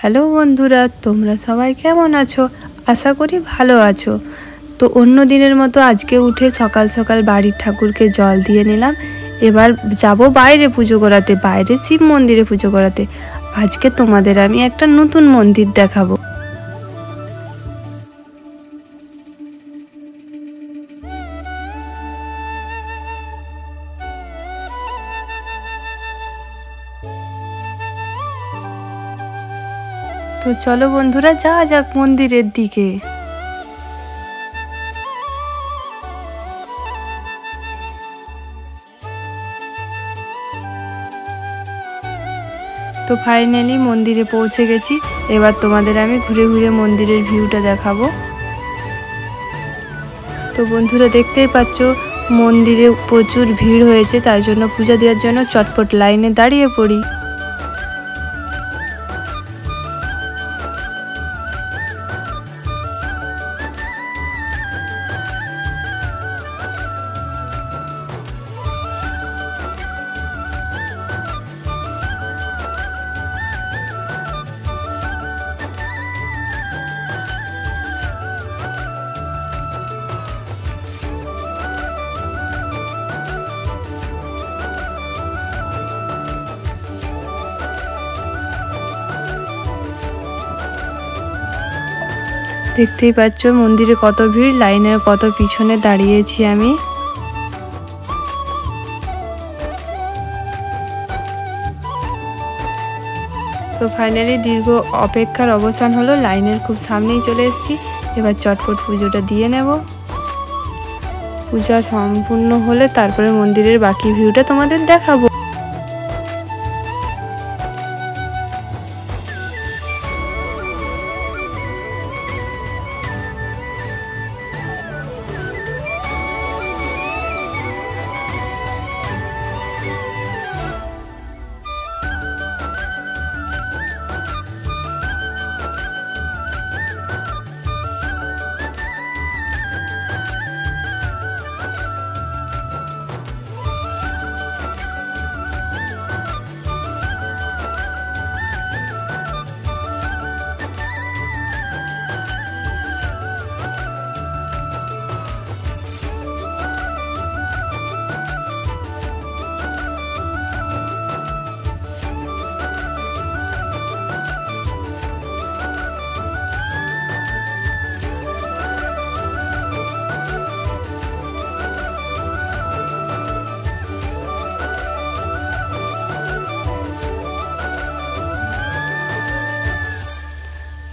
Hello বন্ধুরা, তোমরা সবাই কেমন আছো? আশা করি ভালো আছো। তো অন্য দিনের মতো আজকে উঠে সকাল সকাল বাড়ির ঠাকুরকে জল দিয়ে নিলাম। এবার যাব বাইরে পুজো করাতে, বাইরে শিব মন্দিরে পুজো করাতে। আজকে তোমাদের আমি একটা নতুন মন্দির দেখাবো। তো চলো বন্ধুরা, যাওয়া যাক মন্দিরের দিকে। তো ফাইনালি মন্দিরে পৌঁছে গেছি। এবার তোমাদের আমি ঘুরে ঘুরে মন্দিরের ভিউটা দেখাবো। তো বন্ধুরা, দেখতেই পাচ্ছ মন্দিরে প্রচুর ভিড় হয়েছে, তাই জন্য পূজা দেওয়ার জন্য চটপট লাইনে দাঁড়িয়ে পড়ি। দেখতেই পাচ্ছ মন্দিরে কত ভিড়, লাইনের কত পিছনে দাঁড়িয়েছি আমি। তো ফাইনালি দীর্ঘ অপেক্ষার অবসান হলো, লাইনের খুব সামনেই চলে এসেছি। এবার চটপট পুজোটা দিয়ে নেব। পূজা সম্পূর্ণ হলে তারপরে মন্দিরের বাকি ভিউটা তোমাদের দেখাবো।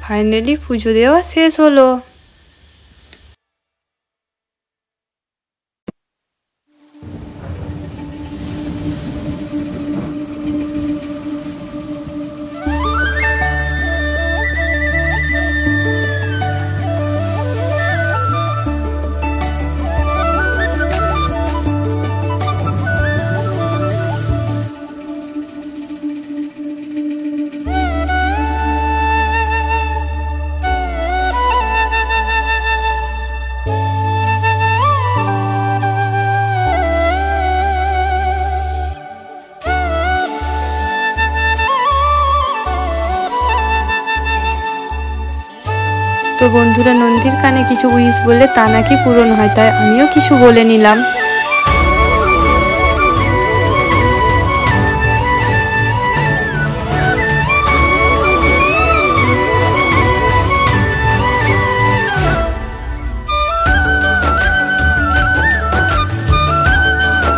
ফাইনালি পুজো দেওয়া শেষ হলো। তো বন্ধুরা, নন্দীর কানে কিছু উইশ বললে তা নাকি পূরণ হয়, তাই আমিও কিছু বলে নিলাম।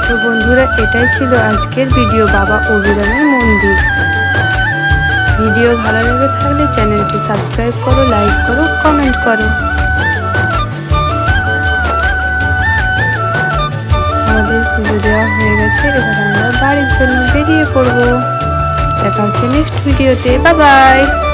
তো বন্ধুরা, এটাই ছিল আজকের ভিডিও, বাবা অভিরামের মন্দির। ভিডিও ভালো লেগে থাকলে চ্যানেলটি সাবস্ক্রাইব করো, লাইক করো, কমেন্ট করো। আমাদের পুজো দেওয়া হয়ে গেছে, এবার আমরা বাড়ির জন্য বেরিয়ে পড়বো। দেখা হচ্ছে নেক্সট ভিডিওতে। Bye bye.